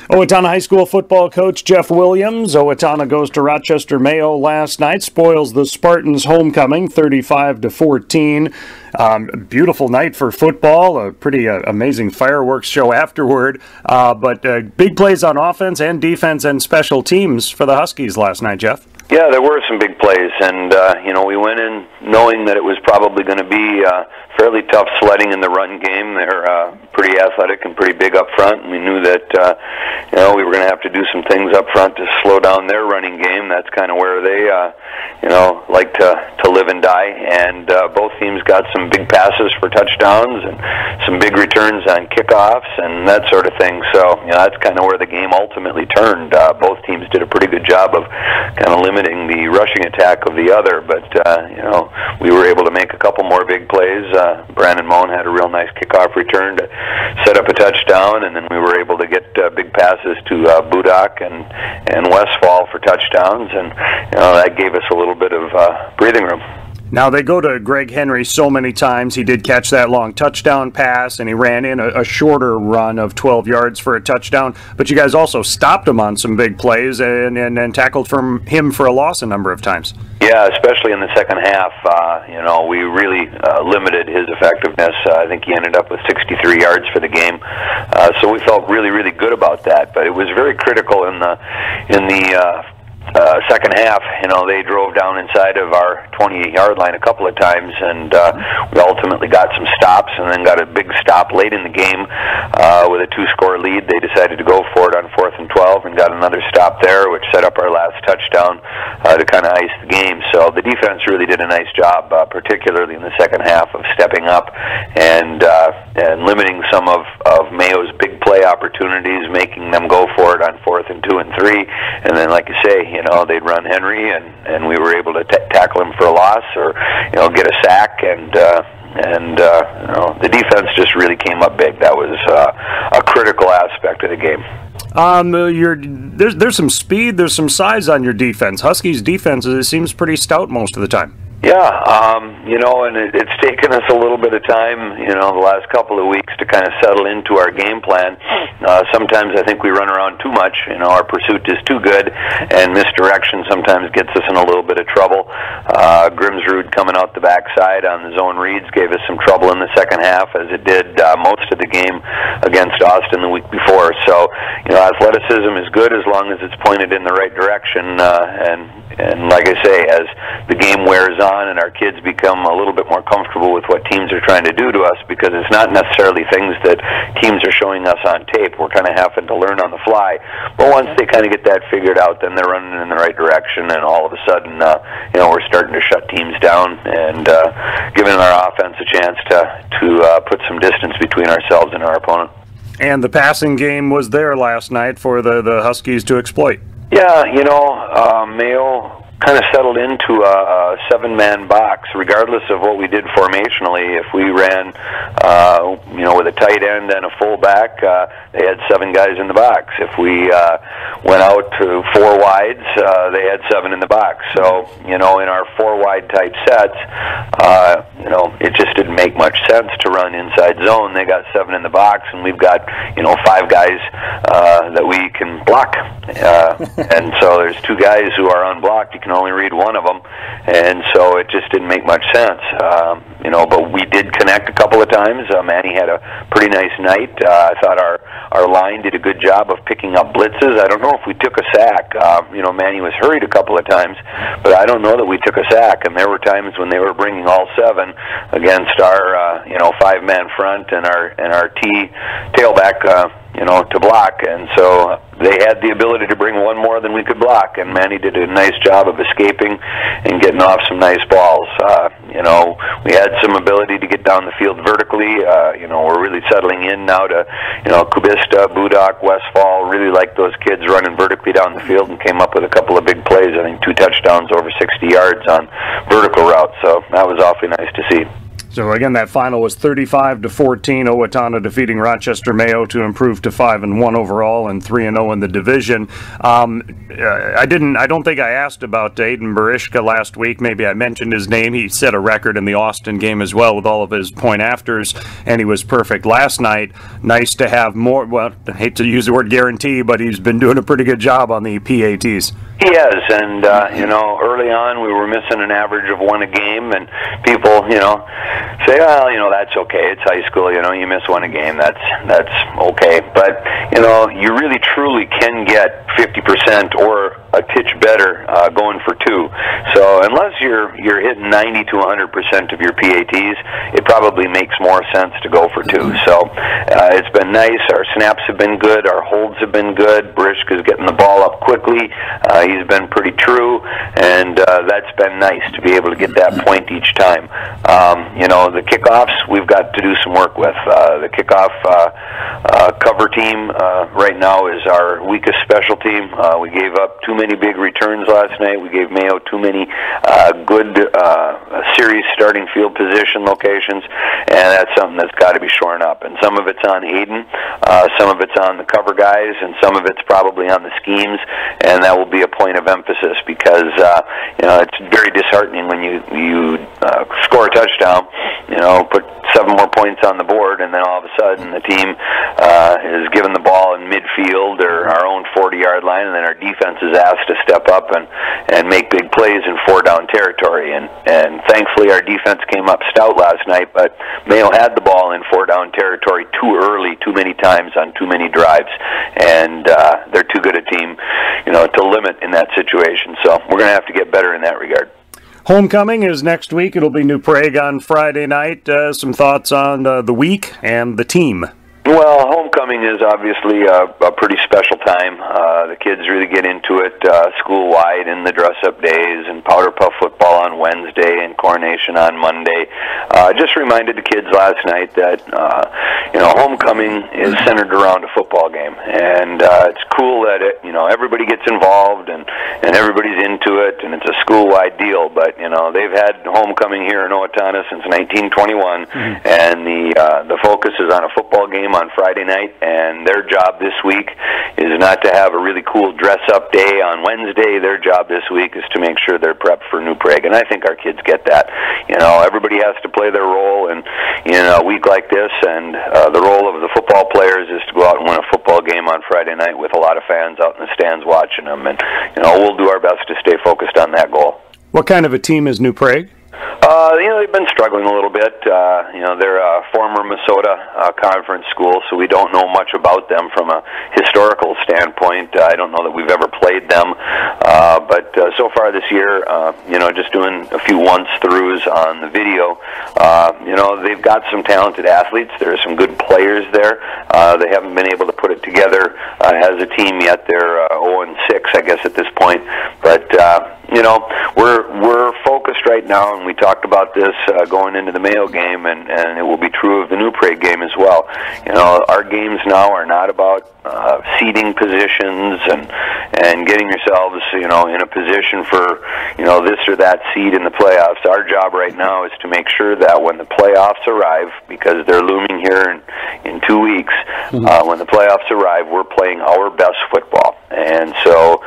Owatonna High School football coach Jeff Williams. Owatonna goes to Rochester Mayo last night, spoils the Spartans' homecoming 35-14. Beautiful night for football, a pretty amazing fireworks show afterward, but big plays on offense and defense and special teams for the Huskies last night, Jeff. Yeah, there were some big plays, and we went in knowing that it was probably going to be fairly tough sledding in the run game. They're pretty athletic and pretty big up front, and we knew that we were going to have to do some things up front to slow down their running game. That's kind of where they like to live and die. And both teams got some big passes for touchdowns and some big returns on kickoffs and that sort of thing. So that's kind of where the game ultimately turned. Both teams did a pretty good job of kind of limiting the rushing attack of the other, but we were able to make a couple more big plays. Brandon Moan had a real nice kickoff return to set up a touchdown, and then we were able to get big passes to Budak and Westfall for touchdowns, and that gave us a little bit of breathing room. Now, they go to Greg Henry so many times. He did catch that long touchdown pass, and he ran in a shorter run of 12 yards for a touchdown. But you guys also stopped him on some big plays and tackled from him for a loss a number of times. Yeah, especially in the second half. We really limited his effectiveness. I think he ended up with 63 yards for the game. So we felt really, really good about that. But it was very critical in the second half. They drove down inside of our 28-yard line a couple of times, and we ultimately got some stops and then got a big stop late in the game with a 2-score lead. They decided to go for it on 4th and 12 and got another stop there, which set up our last touchdown to kind of ice the game. So the defense really did a nice job, particularly in the second half, of stepping up and limiting some of Mayo's big play opportunities, making them go for it on 4th and 2 and 3, and then, like you say, they'd run Henry, and we were able to tackle him for a loss or get a sack, and the defense just really came up big. That was a critical aspect of the game. There's some speed, there's some size on your defense. Huskies' defense, it seems pretty stout most of the time. Yeah, and it's taken us a little bit of time, the last couple of weeks to kind of settle into our game plan. Sometimes I think we run around too much. Our pursuit is too good, and misdirection sometimes gets us in a little bit of trouble. Grimsrud coming out the backside on the zone reads gave us some trouble in the second half, as it did most of the game against Austin the week before. So, athleticism is good as long as it's pointed in the right direction, and like I say, as the game wears on and our kids become a little bit more comfortable with what teams are trying to do to us, because it's not necessarily things that teams are showing us on tape. We're kind of having to learn on the fly. But once they kind of get that figured out, then they're running in the right direction, and all of a sudden, we're starting to shut teams down and giving our offense a chance to put some distance between ourselves and our opponent. And the passing game was there last night for the Huskies to exploit. Yeah, Mayo kind of settled into a 7-man box, regardless of what we did formationally. If we ran, with a tight end and a fullback, they had 7 guys in the box. If we went out to 4 wides, they had 7 in the box. So, in our 4-wide type sets, it just didn't make much sense to run inside zone. They got 7 in the box, and we've got, 5 guys that we can block. And so there's 2 guys who are unblocked. You can only read one of them, and so it just didn't make much sense. But we did connect a couple of times. Manny had a pretty nice night. I thought our line did a good job of picking up blitzes. I don't know if we took a sack. Manny was hurried a couple of times, but I don't know that we took a sack. And there were times when they were bringing all 7 against our 5-man front and our tailback to block, and so they had the ability to bring one more than we could block, and Manny did a nice job of escaping and getting off some nice balls. We had some ability to get down the field vertically. We're really settling in now to, Kubista, Budak, Westfall, really like those kids running vertically down the field, and came up with a couple of big plays. I think 2 touchdowns over 60 yards on vertical routes, so that was awfully nice to see. So again, that final was 35-14. Owatonna defeating Rochester Mayo to improve to 5-1 overall and 3-0 in the division. I don't think I asked about Aiden Berishka last week. Maybe I mentioned his name. He set a record in the Austin game as well with all of his point afters, and he was perfect last night. Nice to have more. Well, I hate to use the word guarantee, but he's been doing a pretty good job on the PATs. He has, and early on we were missing an average of one a game, and people, say, well, that's okay. It's high school, you miss one a game. That's okay. But you really truly can get 50% or a titch better going for two. So unless you're hitting 90 to 100% of your PATs, it probably makes more sense to go for two. So it's been nice. Our snaps have been good. Our holds have been good. Berishka's getting the ball up quickly. He's been pretty true, and that's been nice to be able to get that point each time. The kickoffs we've got to do some work with. The kickoff cover team right now is our weakest special team. We gave up too many big returns last night. We gave Mayo too many good series starting field position locations, and that's something that's got to be shorn up. And some of it's on Aiden, some of it's on the cover guys, and some of it's probably on the schemes, and that will be a point of emphasis because it's very disheartening when you score a touchdown, put 7 more points on the board, and then all of a sudden the team is given the ball in midfield or our own 40-yard line, and then our defense is asked to step up and make big plays in 4-down territory. And thankfully our defense came up stout last night, but Mayo had the ball in 4-down territory too early, too many times on too many drives, and they're too good a team, to limit in that situation. So we're going to have to get better in that regard. Homecoming is next week. It'll be New Prague on Friday night. Some thoughts on the week and the team? Well, homecoming is obviously a pretty special time. The kids really get into it school-wide in the dress-up days and powder puff football on Wednesday and coronation on Monday. Just reminded the kids last night that, homecoming is centered around a football game. And it's cool that, everybody gets involved and everybody's into it, and it's a school-wide deal. But, they've had homecoming here in Owatonna since 1921, and the focus is on a football game on Friday night, and their job this week is not to have a really cool dress-up day on Wednesday. Their job this week is to make sure they're prepped for New Prague, and I think our kids get that. Everybody has to play their role in a week like this, and the role of the football players is to go out and win a football game on Friday night with a lot of fans out in the stands watching them, and we'll do our best to stay focused on that goal. What kind of a team is New Prague? They've been struggling a little bit. They're a former Minnesota conference school, so we don't know much about them from a historical standpoint. I don't know that we've ever played them. But so far this year, just doing a few once-throughs on the video, they've got some talented athletes. There are some good players there. They haven't been able to put it together as a team yet. They're 0-6, I guess, at this point. But, we're focused right now, and we talked about this going into the Mayo game, and it will be true of the New Prague game as well. Our games now are not about seeding positions and getting yourselves, in a position for, this or that seed in the playoffs. Our job right now is to make sure that when the playoffs arrive, because they're looming here in 2 weeks, when the playoffs arrive, we're playing our best football. And so,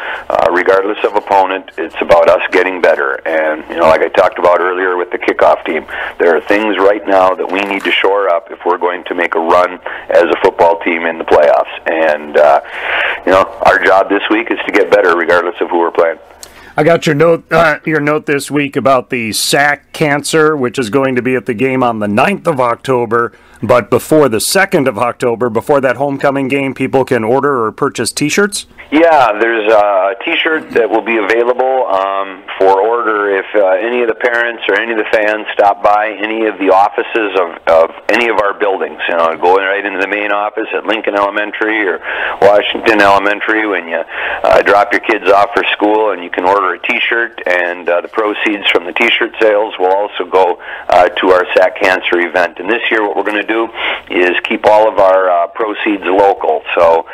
regardless of opponent, it's about us getting better. And, like I talked about earlier with the kickoff team, there are things right now that we need to shore up if we're going to make a run as a football team in the playoffs. And, our job this week is to get better regardless of who we're playing. I got your note this week about the sack cancer, which is going to be at the game on the 9th of October. But before the 2nd of October, before that homecoming game, people can order or purchase T-shirts? Yeah, there's a T-shirt that will be available for order if any of the parents or any of the fans stop by any of the offices of any of our buildings. Going right into the main office at Lincoln Elementary or Washington Elementary when you drop your kids off for school, and you can order a T-shirt, and the proceeds from the T-shirt sales will also go to our sack cancer event. And this year what we're going to do is keep all of our proceeds local. So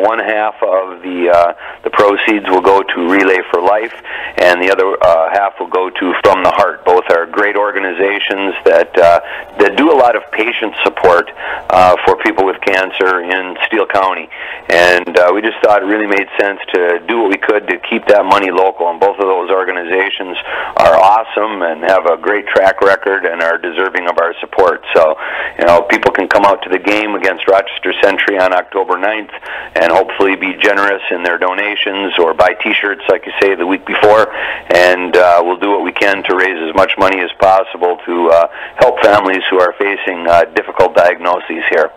one half of the proceeds will go to Relay for Life, and the other half will go to From the Heart. Both are great organizations that do a lot of patient support for people with cancer in Steele County, and we just thought it really made sense to do what we could to keep that money local. And both of those organizations are awesome and have a great track record and are deserving of our support. So, people can come out to the game against Rochester Century on October 9th and hopefully be generous in their donations or buy T-shirts, like you say, the week before, and we'll do what we can to raise as much money as possible to help families who are facing difficult diagnoses here.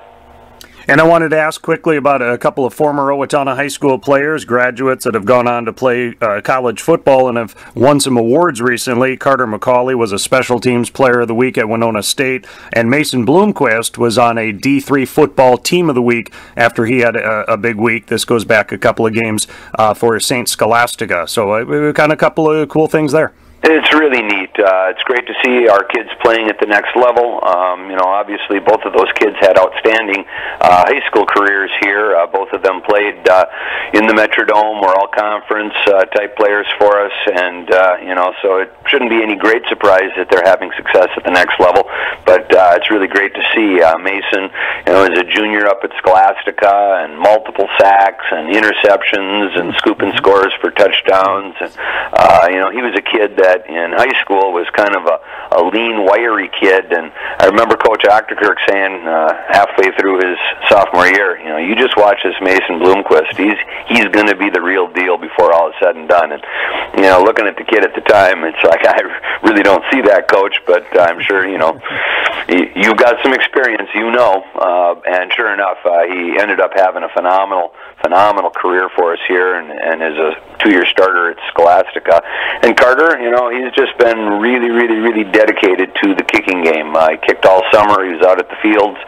And I wanted to ask quickly about a couple of former Owatonna High School players, graduates that have gone on to play college football and have won some awards recently. Carter McCauley was a Special Teams Player of the Week at Winona State, and Mason Bloomquist was on a D3 Football Team of the Week after he had a big week. This goes back a couple of games for St. Scholastica. So kind of a couple of cool things there. It's really neat. It's great to see our kids playing at the next level. Obviously both of those kids had outstanding high school careers here. Both of them played in the Metrodome, or all-conference type players for us, and so it shouldn't be any great surprise that they're having success at the next level. But it's really great to see. Mason, as a junior up at Scholastica, and multiple sacks and interceptions and scoop and scores for touchdowns. And he was a kid that in high school was kind of a lean, wiry kid, and I remember Coach Ochterkirk saying halfway through his sophomore year, you just watch this Mason Bloomquist. He's going to be the real deal before all is said and done. And looking at the kid at the time, it's like, I really don't see that, Coach, but I'm sure you've got some experience, and sure enough, he ended up having a phenomenal career for us here, and is a 2-year starter at Scholastica. And Carter, he's just been really dedicated to the kicking game. He kicked all summer. He was out at the fields.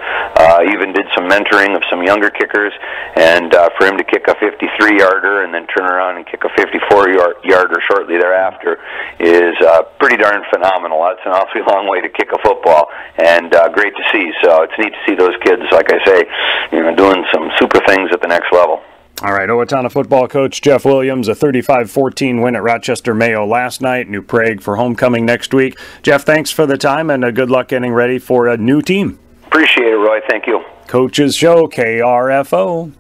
Even did some mentoring of some younger kickers. And for him to kick a 53-yarder and then turn around and kick a 54-yarder shortly thereafter is pretty darn phenomenal. That's an awfully long way to kick a football, and great to see. So it's neat to see those kids, like I say, doing some super things at the next level. All right, Owatonna football coach Jeff Williams, a 35-14 win at Rochester Mayo last night. New Prague for homecoming next week. Jeff, thanks for the time, and good luck getting ready for a new team. Appreciate it, Roy. Thank you. Coach's Show, KRFO.